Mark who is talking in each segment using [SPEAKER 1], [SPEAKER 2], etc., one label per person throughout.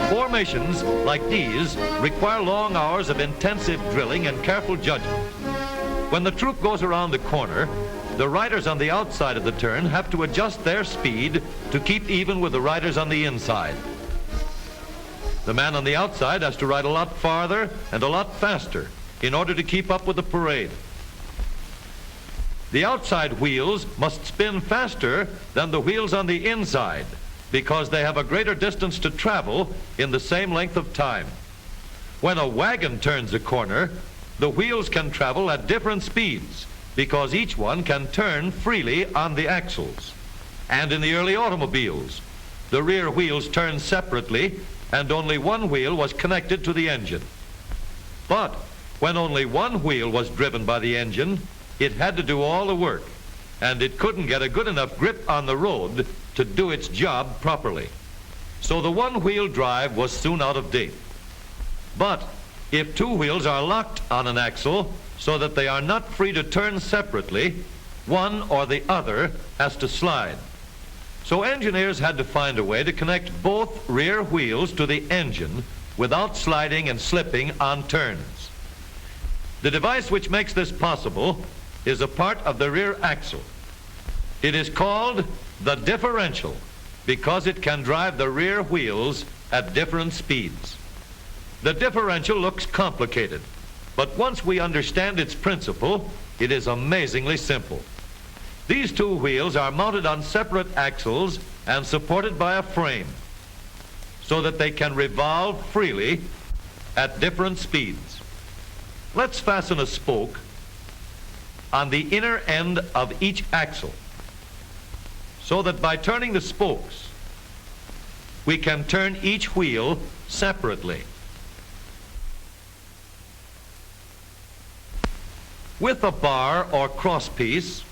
[SPEAKER 1] Formations like these require long hours of intensive drilling and careful judgment. When the troop goes around the corner, the riders on the outside of the turn have to adjust their speed to keep even with the riders on the inside. The man on the outside has to ride a lot farther and a lot faster in order to keep up with the parade. The outside wheels must spin faster than the wheels on the inside because they have a greater distance to travel in the same length of time. When a wagon turns a corner, the wheels can travel at different speeds because each one can turn freely on the axles. And in the early automobiles, the rear wheels turned separately and only one wheel was connected to the engine. But when only one wheel was driven by the engine, it had to do all the work, and it couldn't get a good enough grip on the road to do its job properly. So the one-wheel drive was soon out of date. But if two wheels are locked on an axle so that they are not free to turn separately, one or the other has to slide. So engineers had to find a way to connect both rear wheels to the engine without sliding and slipping on turns. The device which makes this possible is a part of the rear axle. It is called the differential because it can drive the rear wheels at different speeds. The differential looks complicated, but once we understand its principle, it is amazingly simple. These two wheels are mounted on separate axles and supported by a frame so that they can revolve freely at different speeds. Let's fasten a spoke on the inner end of each axle so that by turning the spokes, we can turn each wheel separately. With a bar or crosspiece,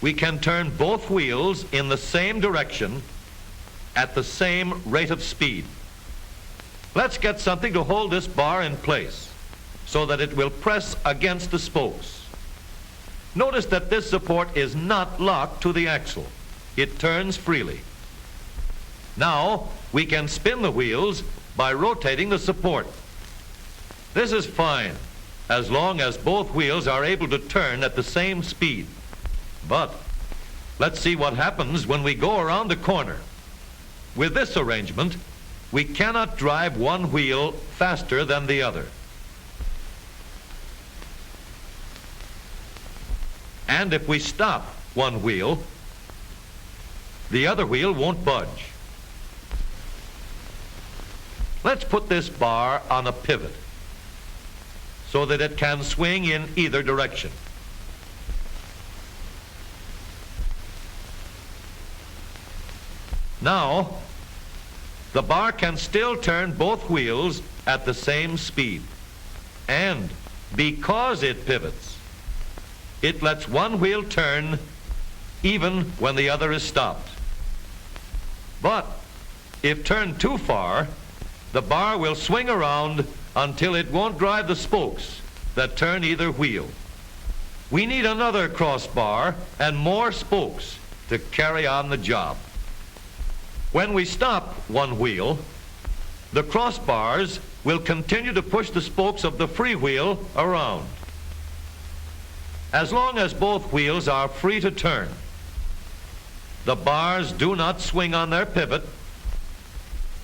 [SPEAKER 1] we can turn both wheels in the same direction at the same rate of speed. Let's get something to hold this bar in place so that it will press against the spokes. Notice that this support is not locked to the axle. It turns freely. Now we can spin the wheels by rotating the support. This is fine as long as both wheels are able to turn at the same speed. But let's see what happens when we go around the corner. With this arrangement, we cannot drive one wheel faster than the other. And if we stop one wheel, the other wheel won't budge. Let's put this bar on a pivot so that it can swing in either direction. Now, the bar can still turn both wheels at the same speed. And because it pivots, it lets one wheel turn even when the other is stopped. But if turned too far, the bar will swing around until it won't drive the spokes that turn either wheel. We need another crossbar and more spokes to carry on the job. When we stop one wheel, the crossbars will continue to push the spokes of the free wheel around. As long as both wheels are free to turn, the bars do not swing on their pivot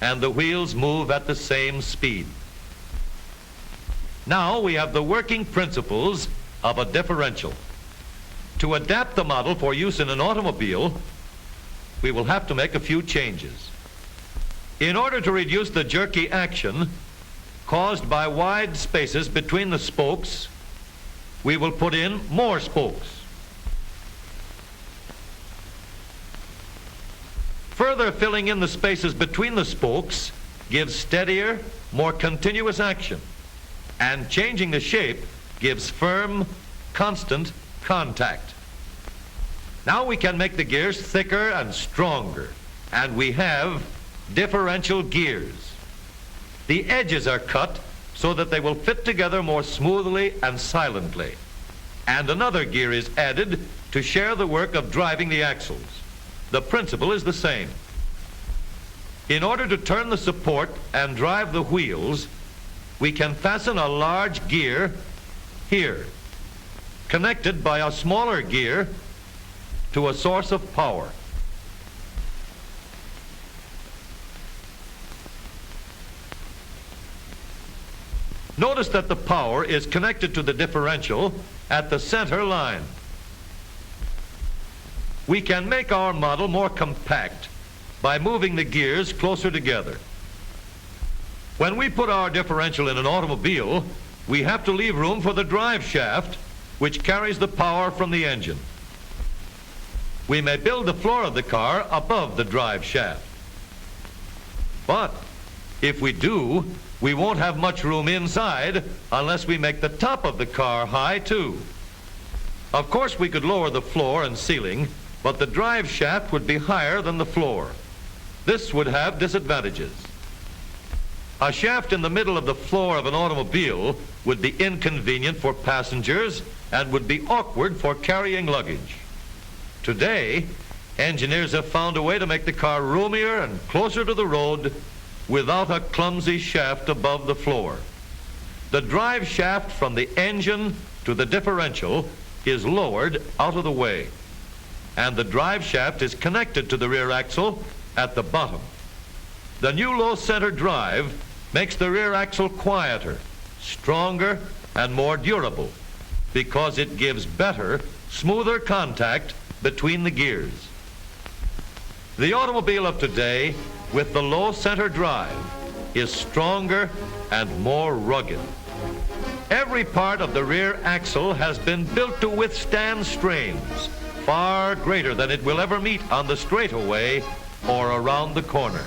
[SPEAKER 1] and the wheels move at the same speed. Now we have the working principles of a differential. To adapt the model for use in an automobile, we will have to make a few changes. In order to reduce the jerky action caused by wide spaces between the spokes, we will put in more spokes. Further filling in the spaces between the spokes gives steadier, more continuous action, and changing the shape gives firm, constant contact. Now we can make the gears thicker and stronger, and we have differential gears. The edges are cut so that they will fit together more smoothly and silently, and another gear is added to share the work of driving the axles. The principle is the same. In order to turn the support and drive the wheels, we can fasten a large gear here, connected by a smaller gear to a source of power. Notice that the power is connected to the differential at the center line. We can make our model more compact by moving the gears closer together. When we put our differential in an automobile, we have to leave room for the drive shaft, which carries the power from the engine. We may build the floor of the car above the drive shaft. But if we do, we won't have much room inside unless we make the top of the car high too. Of course, we could lower the floor and ceiling, but the drive shaft would be higher than the floor. This would have disadvantages. A shaft in the middle of the floor of an automobile would be inconvenient for passengers and would be awkward for carrying luggage. Today, engineers have found a way to make the car roomier and closer to the road without a clumsy shaft above the floor. The drive shaft from the engine to the differential is lowered out of the way, and the drive shaft is connected to the rear axle at the bottom. The new low center drive makes the rear axle quieter, stronger, and more durable because it gives better, smoother contact between the gears. The automobile of today, with the low center drive, is stronger and more rugged. Every part of the rear axle has been built to withstand strains far greater than it will ever meet on the straightaway or around the corner.